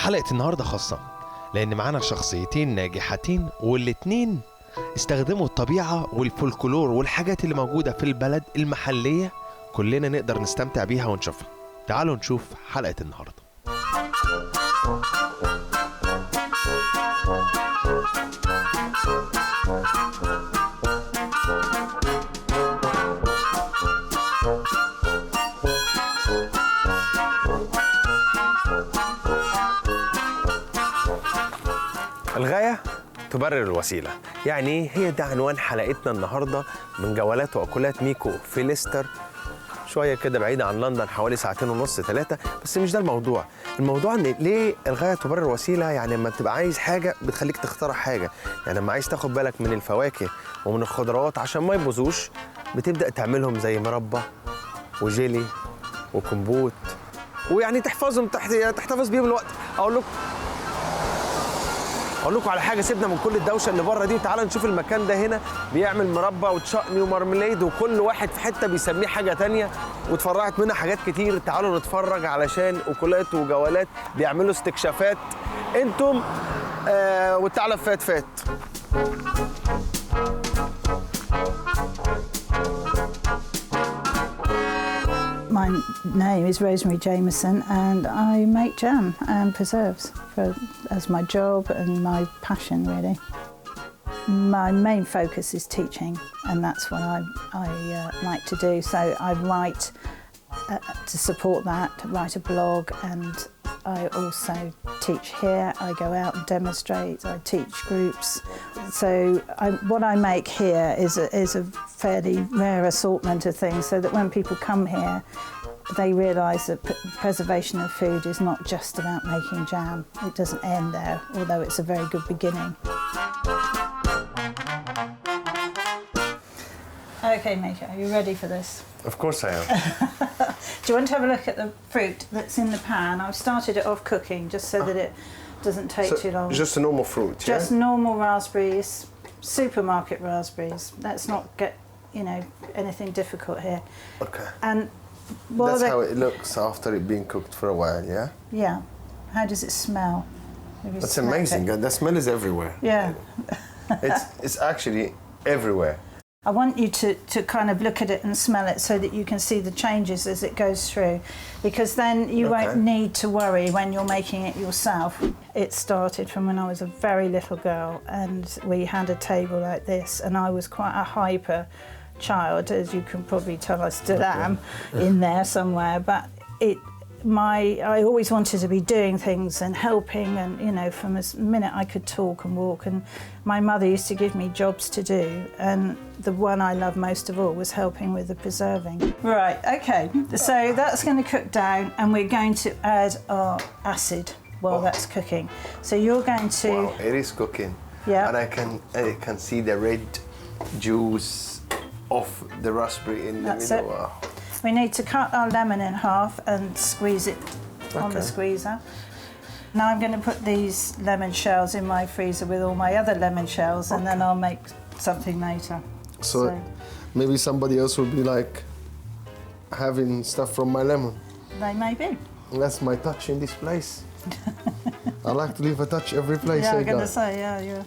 حلقة النهاردة خاصة لأن معانا شخصيتين ناجحتين والاتنين استخدموا الطبيعة والفولكلور والحاجات اللي موجودة في البلد المحلية كلنا نقدر نستمتع بيها ونشوفها. تعالوا نشوف حلقة النهاردة. الغاية تبرر الوسيلة، يعني هي ده عنوان حلقتنا النهاردة من جولات وأكلات ميكو في ليستر، شوية كده بعيدة عن لندن، حوالي 2.5 3. بس مش ده الموضوع. الموضوع إن ليه الغاية تبرر الوسيلة؟ يعني لما بتبقى عايز حاجة بتخليك تخترع حاجة، يعني لما عايز تاخد بالك من الفواكه ومن الخضروات عشان ما يبوظوش بتبدأ تعملهم زي مربى وجيلي وكمبوت، ويعني تحفظهم تحتفظ بيهم الوقت. أقول لكم على حاجة، سيبنا من كل الدوشة اللي بره دي وتعالى نشوف المكان ده. هنا بيعمل مربى وتشقني ومارميليد وكل واحد في حتة بيسميه حاجة تانية واتفرعت منها حاجات كتير. تعالوا نتفرج علشان أكلات وجولات بيعملوا استكشافات انتم والثعلب فات. My name is Rosie Jameson and I make jam and preserves as my job and my passion, really. My main focus is teaching and that's what I like to do. So I write to support that, write a blog, and I also teach here. I go out and demonstrate, I teach groups. So what I make here is a fairly rare assortment of things so that when people come here, they realise that preservation of food is not just about making jam. It doesn't end there, although it's a very good beginning. Okay, Mico, are you ready for this? Of course I am. Do you want to have a look at the fruit that's in the pan? I've started it off cooking just so that it doesn't take too long. Just a normal fruit, yeah? Just normal raspberries, supermarket raspberries. Let's not get, anything difficult here. Okay. And that's how it looks after it being cooked for a while, yeah? Yeah. How does it smell? That's amazing. The smell is everywhere. Yeah. It's actually everywhere. I want you to kind of look at it and smell it so that you can see the changes as it goes through, because then you won't need to worry when you're making it yourself. It started from when I was a very little girl and we had a table like this, and I was quite a hyper child, as you can probably tell. I still am in there somewhere, but I always wanted to be doing things and helping, and from the minute I could talk and walk, and my mother used to give me jobs to do, and the one I loved most of all was helping with the preserving. Right, okay, so that's going to cook down and we're going to add our acid while that's cooking. So you're going to... Wow, it is cooking. Yeah. And I can see the red juice of the raspberry in the middle. Wow. We need to cut our lemon in half and squeeze it on the squeezer. Now I'm going to put these lemon shells in my freezer with all my other lemon shells, and then I'll make something later. So maybe somebody else will be like having stuff from my lemon. They may be. That's my touch in this place. I like to leave a touch every place I go. Yeah, I'm going to say, yeah.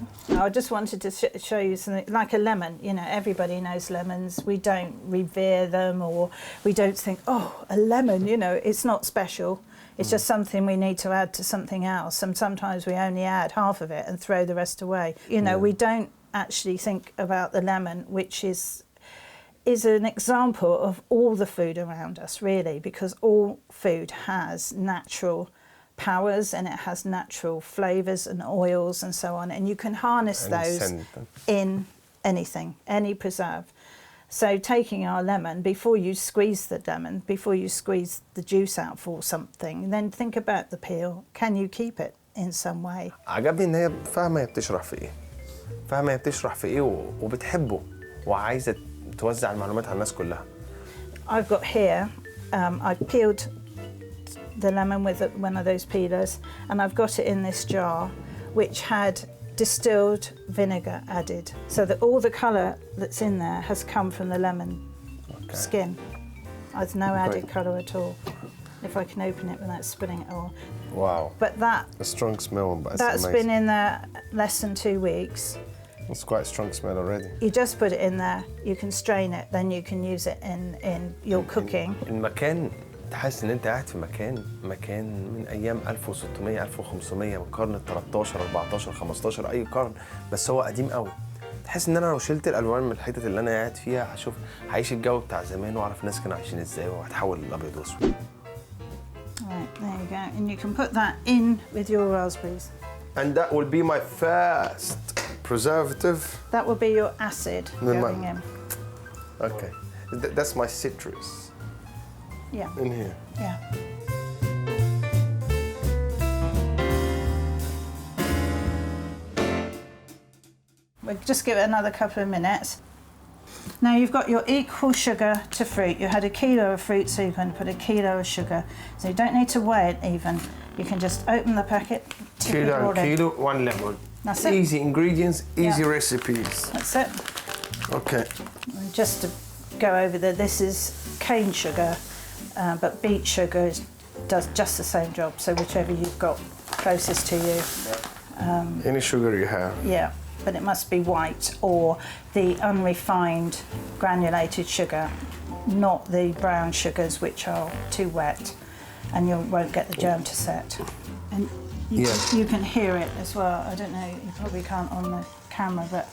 I just wanted to show you something like a lemon. Everybody knows lemons. We don't revere them, or we don't think, oh, a lemon, it's not special. It's just something we need to add to something else. And sometimes we only add half of it and throw the rest away. We don't actually think about the lemon, which is an example of all the food around us, really, because all food has natural powers and it has natural flavours and oils and so on, and you can harness those in anything, any preserve. So taking our lemon, before you squeeze the lemon, before you squeeze the juice out for something, then think about the peel. Can you keep it in some way? عجبني ان هي فاهمه هي بتشرح في ايه وبتحبه وعايزه توزع المعلومات على الناس كلها. I've got here, I've peeled the lemon with one of those peelers, and I've got it in this jar which had distilled vinegar added, so that all the colour that's in there has come from the lemon skin. There's no added colour at all. If I can open it without spilling it all. Wow. But that A strong smell, but that's amazing. been in there less than 2 weeks. It's quite a strong smell already. You just put it in there, you can strain it, then you can use it in your cooking. المكان تحس ان انت قاعد في مكان من ايام 1600 1500 من القرن ال 13 14 15 اي قرن، بس هو قديم قوي. تحس ان انا لو شلت الالوان من الحتت اللي انا قاعد فيها هشوف هعيش الجو بتاع زمان واعرف الناس كانوا عايشين ازاي وهتحول للابيض واسود. Right, there you go. And you can put that in with your raspberries. And that will be my first preservative. That will be your acid going in. Okay. That's my citrus Yeah, in here. yeah. We'll just give it another couple of minutes. Now you've got your equal sugar to fruit. You had a kilo of fruit, so you're going to put a kilo of sugar. So you don't need to weigh it even. You can just open the packet, tip it all in. Kilo, 1 lemon. That's it. Easy ingredients, easy Yeah. recipes. That's it. Okay. And just to go over there, this is cane sugar, but beet sugar does just the same job. So whichever you've got closest to you. Any sugar you have. Yeah, but it must be white or the unrefined granulated sugar, not the brown sugars which are too wet, and you won't get the germ to set. And you can hear it as well. I don't know, you probably can't on the camera, but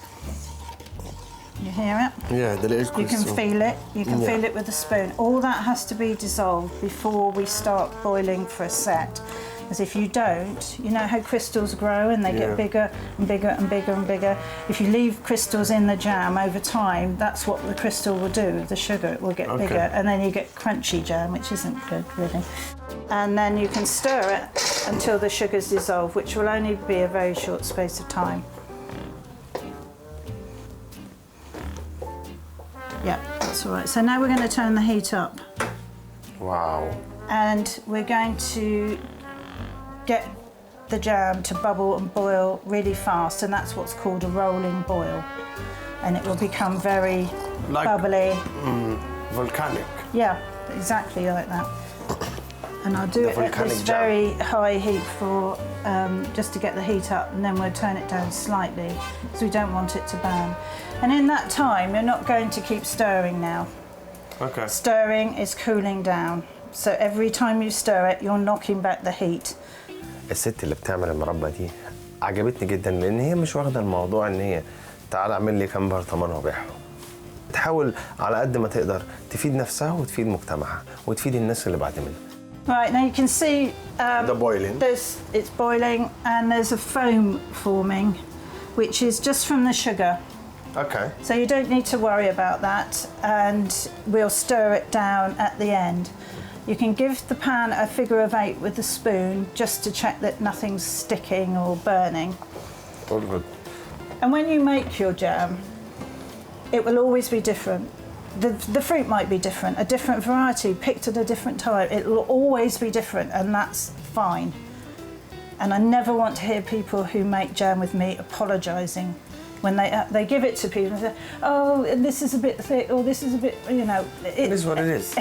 you hear it? Yeah, the little You can crystal. feel it. You can Yeah. feel it with a spoon. All that has to be dissolved before we start boiling for a set. Because if you don't, you know how crystals grow and they Yeah. get bigger and bigger and bigger and bigger. If you leave crystals in the jam over time, that's what the crystal will do. The sugar it will get Okay. bigger, and then you get crunchy jam, which isn't good really. And then you can stir it until the sugar's dissolved, which will only be a very short space of time. Yeah, that's all right. So now we're going to turn the heat up, Wow. and we're going to get the jam to bubble and boil really fast, and that's what's called a rolling boil. And it will become very Like- bubbly. Volcanic. Yeah, exactly like that. And I'll do The it at volcanic this jam. very high heat for just to get the heat up, and then we'll turn it down slightly because we don't want it to burn. And in that time, you're not going to keep stirring now. Okay. Stirring is cooling down. So every time you stir it, you're knocking back the heat. الست اللي بتعمل المربى دي عجبتني جدا لان هي مش واخده الموضوع ان هي تعال اعمل لي كام برطمان وبيعهم. بتحاول على قد ما تقدر تفيد نفسها وتفيد مجتمعها وتفيد الناس اللي بعد منها. Right, now you can see The boiling. it's boiling, and there's a foam forming, which is just from the sugar. Okay. So you don't need to worry about that, and we'll stir it down at the end. You can give the pan a figure of 8 with a spoon just to check that nothing's sticking or burning. All good. And when you make your jam, it will always be different. The fruit might be different, a different variety picked at a different time. It will always be different, and that's fine. And I never want to hear people who make jam with me apologising when they give it to people and say, oh, this is a bit thick, or this is a bit, you know. It is what it is.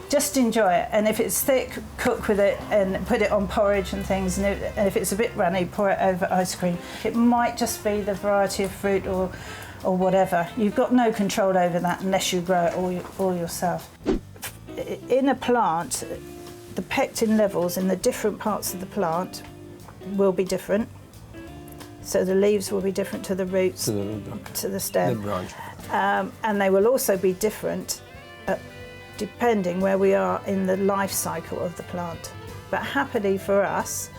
Just enjoy it, and if it's thick, cook with it and put it on porridge and things, and if it's a bit runny, pour it over ice cream. It might just be the variety of fruit or whatever. You've got no control over that unless you grow it all yourself. In a plant, the pectin levels in the different parts of the plant will be different. So the leaves will be different to the roots, to the stem. The branch. And they will also be different depending where we are in the life cycle of the plant. But happily for us,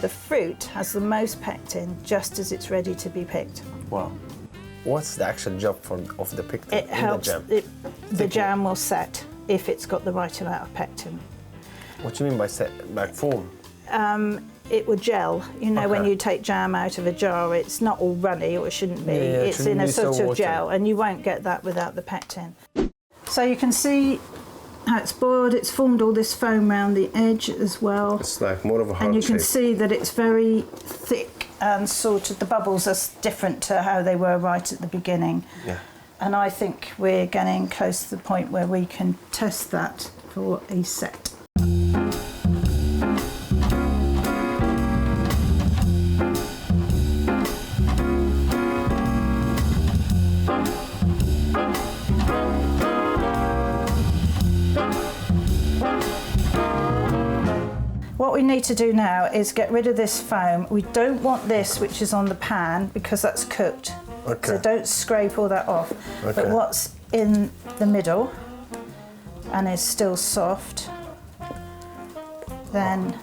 the fruit has the most pectin just as it's ready to be picked. Wow. What's the actual job of the pectin It in helps, the jam? the jam will set if it's got the right amount of pectin. What do you mean by set? Like foam? It will gel. You know, when Okay. you take jam out of a jar, it's not all runny, or it shouldn't be. Yeah, it It's shouldn't in a be so sort of watery. gel, and you won't get that without the pectin. So you can see how it's boiled. It's formed all this foam around the edge as well. It's like more of a heart And you can shape. see that it's very thick, and sort of the bubbles are different to how they were right at the beginning. Yeah. And I think we're getting close to the point where we can test that for a set. we need to do now is get rid of this foam. We don't want this, which is on the pan, because that's cooked. Okay. So don't scrape all that off. Okay. But what's in the middle and is still soft, then...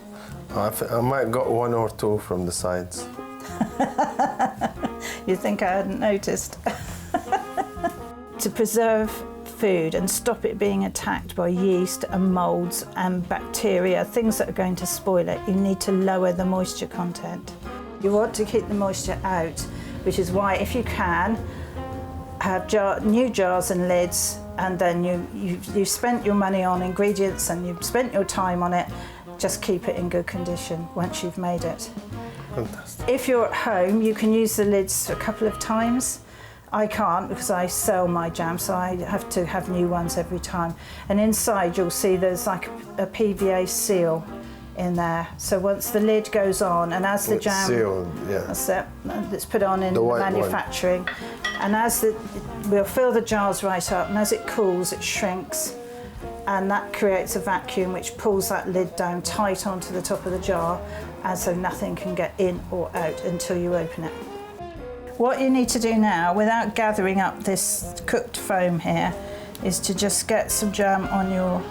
I might got one or two from the sides. You think I hadn't noticed? To preserve food and stop it being attacked by yeast and moulds and bacteria, things that are going to spoil it, you need to lower the moisture content. You want to keep the moisture out, which is why, if you can, have new jars and lids, and then you've spent your money on ingredients and you've spent your time on it, just keep it in good condition once you've made it. Fantastic. If you're at home, you can use the lids a couple of times. I can't, because I sell my jam, so I have to have new ones every time. And inside you'll see there's like a PVA seal in there. So once the lid goes on, and as the jam... Sealed, yeah. That's it. It's put on in The white manufacturing. And as we'll fill the jars right up, and as it cools, it shrinks. And that creates a vacuum which pulls that lid down tight onto the top of the jar, and so nothing can get in or out until you open it. What you need to do now, without gathering up this cooked foam here, is to just get some jam on your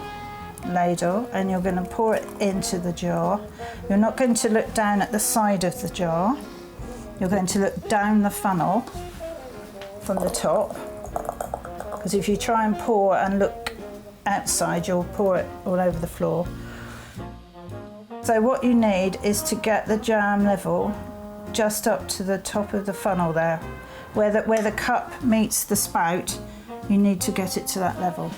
ladle, and you're going to pour it into the jar. You're not going to look down at the side of the jar. You're going to look down the funnel from the top, because if you try and pour and look outside, you'll pour it all over the floor. So what you need is to get the jam level just up to the top of the funnel there. Where the cup meets the spout, you need to get it to that level.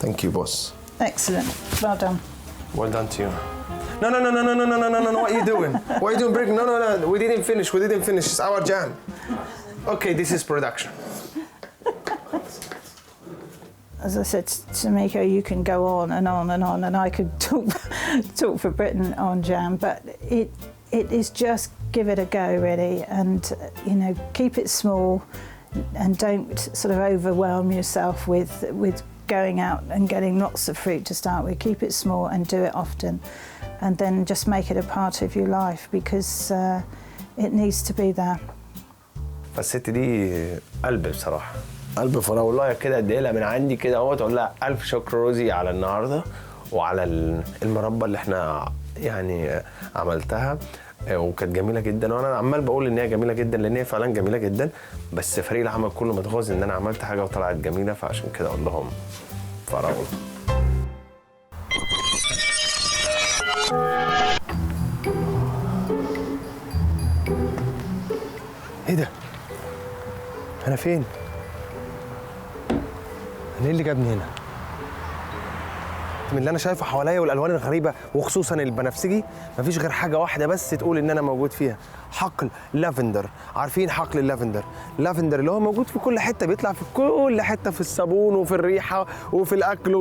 Thank you, boss. Excellent. Well done. Well done to you. No, what are you doing? What are you doing, Brick? No, we didn't finish. It's our jam. Okay, this is production. As I said to Mico, you can go on and on and on, and I could talk for Britain on jam, but it is just give it a go, really, and keep it small, and don't sort of overwhelm yourself with going out and getting lots of fruit to start with. Keep it small and do it often, and then just make it a part of your life, because it needs to be there. فالست دي قلب بصراحة، قلب فراولة كده اديها لها من عندي كده اهوت، اقول لها ألف شكر روزي على النهارده وعلى المربى اللي احنا يعني عملتها، وكانت جميلة جدا، وانا عمال بقول ان هي جميلة جدا لان هي فعلا جميلة جدا، بس فريق العمل كله متغاظ ان انا عملت حاجة وطلعت جميلة، فعشان كده اقول لهم فراولة. ايه ده؟ أنا فين؟ أنا إيه اللي جابني هنا؟ من اللي أنا شايفه حواليا والألوان الغريبة وخصوصاً البنفسجي، مفيش غير حاجة واحدة بس تقول إن أنا موجود فيها، حقل لافندر. عارفين حقل اللافندر؟ اللافندر اللي هو موجود في كل حتة، بيطلع في كل حتة، في الصابون وفي الريحة وفي الأكل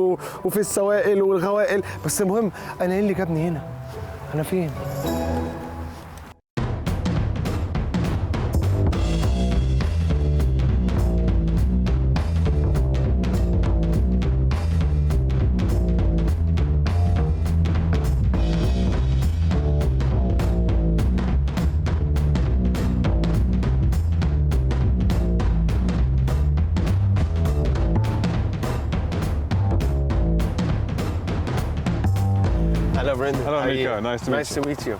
وفي السوائل والغوائل، بس المهم أنا إيه اللي جابني هنا؟ أنا فين؟ Hello, Brendan. Hello, How are Mico. you? Nice to meet you.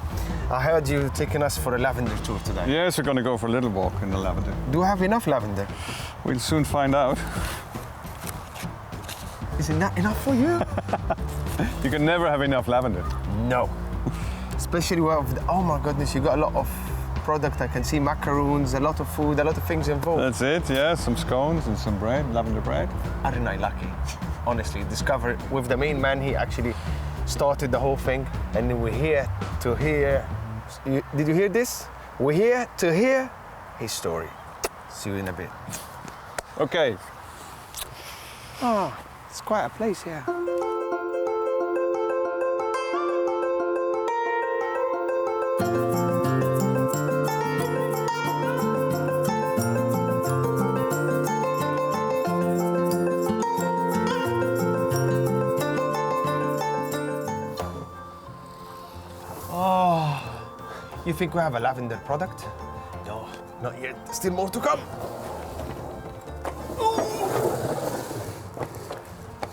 I heard you taking us for a lavender tour today. Yes, we're going to go for a little walk in the lavender. Do you have enough lavender? We'll soon find out. Is it not enough for you? You can never have enough lavender. No. Especially with, oh my goodness, you got a lot of product. I can see macaroons, a lot of food, a lot of things involved. That's it, yeah. Some scones and some bread, lavender bread. Aren't I lucky? Honestly, discovered with the main man, he actually started the whole thing, and then we're here to hear. Did you hear this? We're here to hear his story. See you in a bit. Okay. Oh, it's quite a place here. think we have a lavender product? No, not yet. Still more to come.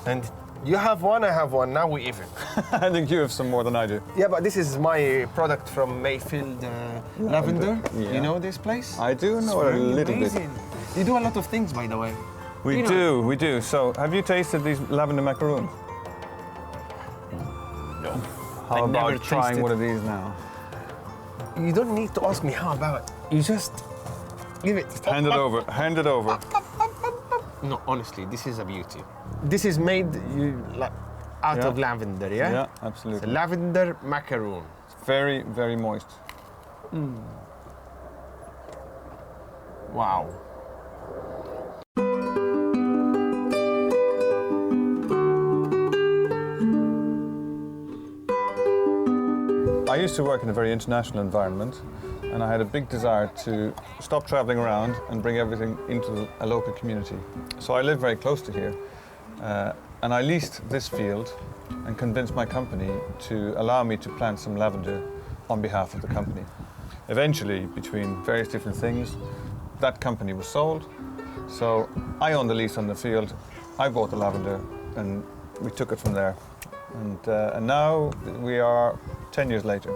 And you have one, I have one. Now we even. I think you have some more than I do. Yeah, but this is my product from Mayfield Lavender. Yeah. You know this place? I do know it a little Amazing. You do a lot of things, by the way. bit. We do. So, have you tasted these lavender macaroons? No. How I about never trying tasted- one of these now? You don't need to ask me how about. You just give it. Hand it over. Hand it over. No, honestly, this is a beauty. This is made out Yeah. of lavender, yeah? Yeah, It's a absolutely. lavender macaroon. Very, very moist. Wow. I used to work in a very international environment, and I had a big desire to stop traveling around and bring everything into a local community. So I live very close to here, and I leased this field and convinced my company to allow me to plant some lavender on behalf of the company. Eventually, between various different things, that company was sold. So I owned the lease on the field, I bought the lavender, and we took it from there. And now we are 10 years later.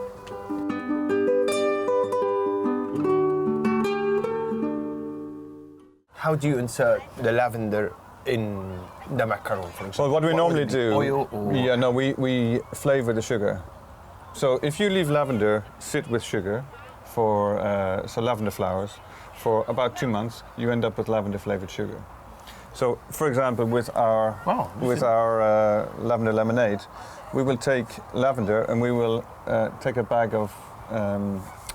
How do you insert the lavender in the macaron, for example? Well, what we normally do, Oil or... we flavor the sugar. So if you leave lavender sit with sugar for so lavender flowers for about 2 months, you end up with lavender flavored sugar. So, for example, with our lavender lemonade, we will take lavender and we will take a bag of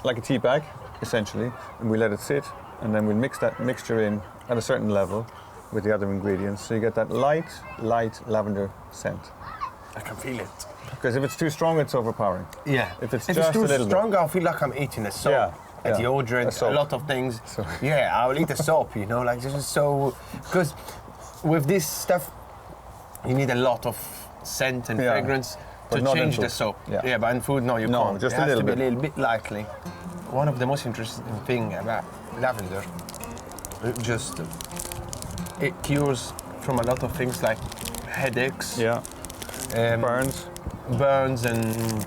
like a tea bag, essentially, and we let it sit, and then we mix that mixture in at a certain level with the other ingredients, so you get that light lavender scent. I can feel it. Because if it's too strong, it's overpowering. Yeah. If it's if just it's too a little bit. strong, I'll feel like I'm eating a soap. Yeah, A yeah. deodorant, A a, soap. lot of things. So- Yeah, I'll eat a soap, you know, like this is so... Because with this stuff, you need a lot of scent and Yeah. fragrance But to not in change the food. soap. Yeah. But in food, no, you No, can't. just it a has little to be bit. a little bit lightly. One of the most interesting thing about lavender, it cures from a lot of things like headaches, Yeah. burns, and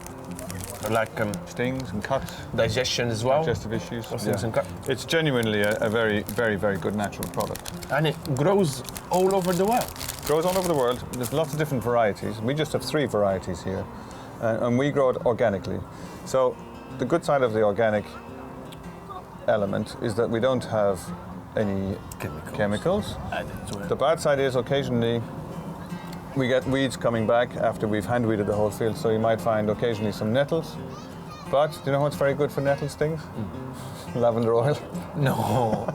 like Stings and cuts, digestion as well. digestive issues. Those things and cut. It's genuinely a very, very, very good natural product. And it grows all over the world. Grows all over the world. There's lots of different varieties. We just have 3 varieties here, and we grow it organically. So the good side of the organic element is that we don't have any chemicals. Added to it. The bad side is occasionally we get weeds coming back after we've hand weeded the whole field, so you might find occasionally some nettles. But do you know what's very good for nettle stings? Lavender oil. No.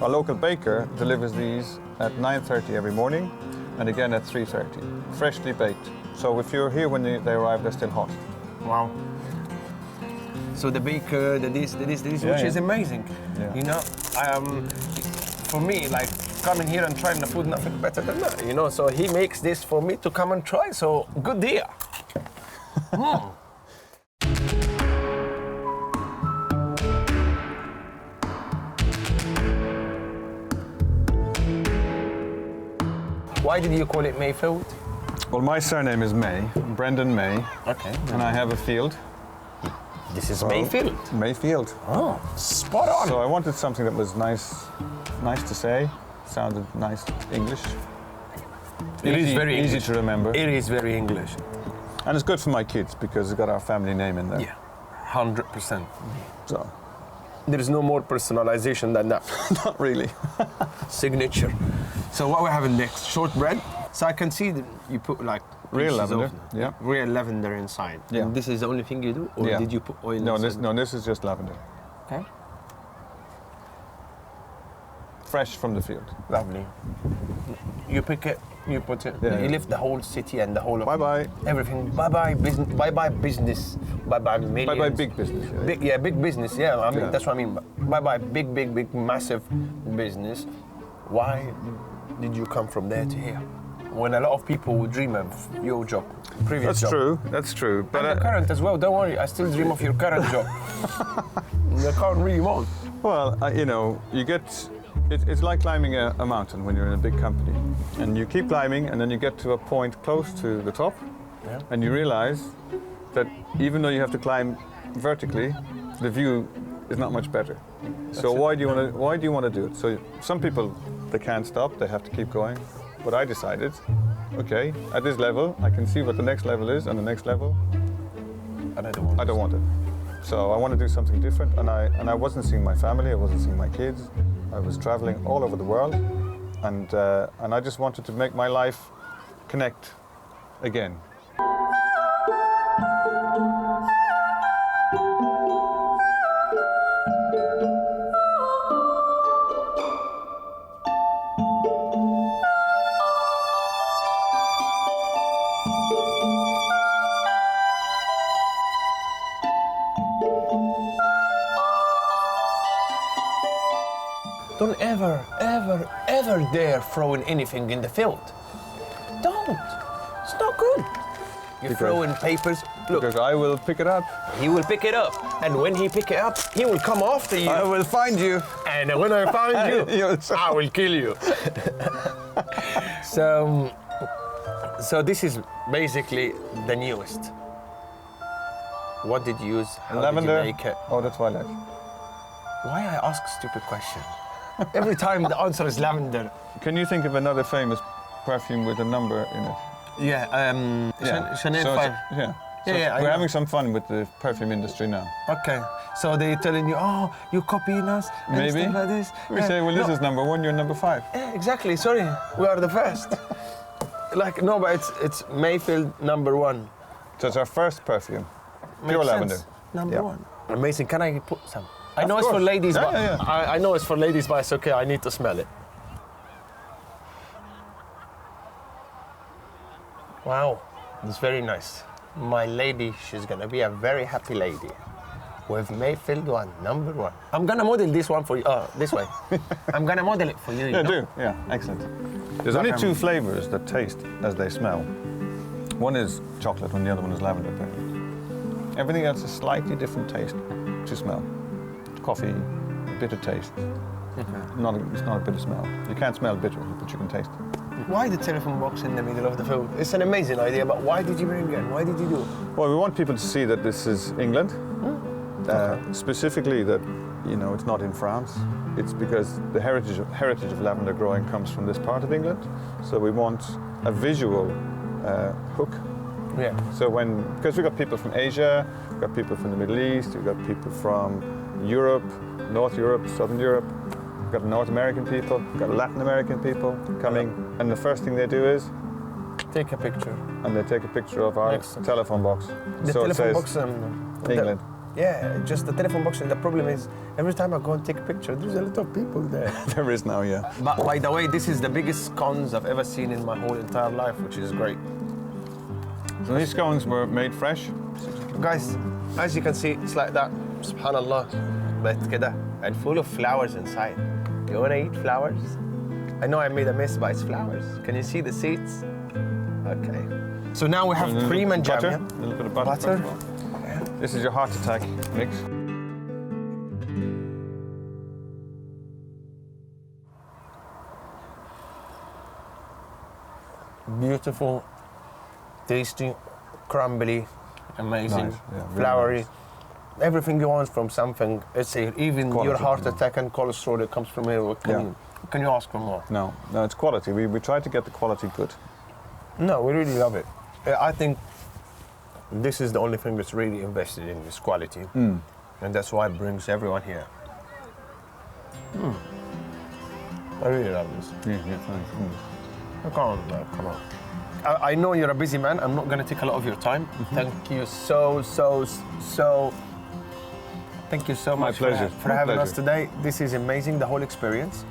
Our local baker delivers these at 9:30 every morning and again at 3:30, freshly baked. So if you're here when they arrive, they're still hot. Wow. So the baker, the this, Yeah, which yeah. is amazing. Yeah. You know, for me, like coming here and trying the food, nothing better than that. You know, so he makes this for me to come and try. So good deal. Why did you call it Mayfield? Well, my surname is May, Brendan May, Okay. and I have a field. This is Mayfield. Mayfield. Oh, spot on. So I wanted something that was nice to say, sounded nice English. It is very easy English. to remember, It is very English. and it's good for my kids because it's got our family name in there. Yeah, 100%. So, There is no more personalization than that. not really. Signature. So what we're having next? Shortbread. So I can see that you put like Real pieces lavender, of yeah. real lavender inside. Yeah. And this is the only thing you do, or Yeah. did you put oil? No, inside? this is just lavender, Okay. fresh from the field. Lovely. You pick it. You put it. Yeah, You yeah. lift the whole city and the whole of Bye bye. everything. Bye bye business. Bye bye business. Bye bye millions. Bye bye big business. Big business. Yeah, I mean Yeah. that's what I mean. Bye bye big massive business. Why did you come from there to here? When a lot of people would dream of your job, previous That's job. true. That's true. But the current as well. Don't worry, I still dream of your current job. The current really won't. Well, you know, you get. It's like climbing a mountain when you're in a big company, and you keep climbing, and then you get to a point close to the top, and you realize that even though you have to climb vertically, the view is not much better. So why do you want to do it? So some people, they can't stop, they have to keep going. But I decided, okay, at this level, I can see what the next level is, and the next level, And I don't want it. So I want to do something different, and I wasn't seeing my family, I wasn't seeing my kids. I was traveling all over the world, and I just wanted to make my life connect again. Don't ever dare throw in anything in the field. Don't. It's not good. You throw in papers. Look, Because I will pick it up. he will pick it up. And when he pick it up, he will come after you. I will find you. And when I find you, I will kill you. So this is basically the newest. What did you use? How Lavender. did you make it? Oh, that's twilight. Why I ask stupid question? Every time the answer is lavender. Can you think of another famous perfume with a number in it? Yeah, Chanel So 5. Yeah. So Yeah, I we're know. having some fun with the perfume industry now. Okay, so they're telling you, oh, you're copying us and Maybe. stuff like this. We say, well, this no. is number one, you're number 5. Yeah, exactly. Sorry, we are the first. Like no, but it's Mayfield number 1. So it's our first perfume. Makes Pure sense. lavender. Number Yeah. 1. Amazing. Can I put some? I Of know it's for course. ladies, Yeah, but yeah, I know it's for ladies, but it's okay. I need to smell it. Wow, it's very nice. My lady, she's gonna be a very happy lady. With Mayfield 1, number 1. I'm gonna model this one for you. This way. I'm gonna model it for you. You Yeah, know? do. Yeah, excellent. There's only 2 flavors that taste as they smell. One is chocolate and the other one is lavender. Everything else is slightly different taste to smell. Coffee, bitter taste. It's not a bitter smell. You can't smell bitter, but you can taste it. Why the telephone box in the middle of the field? It's an amazing idea, but why did you bring it? Why did you do it? Well, we want people to see that this is England. Specifically that, you know, it's not in France. It's because the heritage of lavender growing comes from this part of England. So we want a visual hook. Yeah. So because we've got people from Asia, we've got people from the Middle East, we've got people from Europe, North Europe, Southern Europe, we've got North American people, we've got Latin American people coming, and the first thing they do is, Take a picture. and they take a picture of our Excellent. telephone box. The So it telephone says box. England. Yeah, just the telephone box. And the problem is, every time I go and take a picture, there's a lot of people there. There is now, yeah. But by the way, this is the biggest scones I've ever seen in my whole entire life, which is great. So these scones were made fresh. Guys, as you can see, it's like that. Subhanallah. But كده, and full of flowers inside. You wanna eat flowers? I know I made a mess, but it's flowers. Can you see the seeds? Okay. So now we have And a little cream and jam. butter, yeah? a little bit of butter. Butter. first of all. This is your heart attack mix. Beautiful, tasty, crumbly, amazing, Nice, yeah, really flowery. nice. Everything you want from something. It's here. Even your Quality, heart yeah. attack and cholesterol that comes from here. Can you ask for more? No, it's quality. We try to get the quality good. No, we really love it. I think this is the only thing that's really invested in this quality. And that's why it brings everyone here. I really love this. Yeah, thanks. Come on. I know you're a busy man. I'm not going to take a lot of your time. Thank you so Thank you so My much pleasure. for My having us pleasure. today. This is amazing, the whole experience.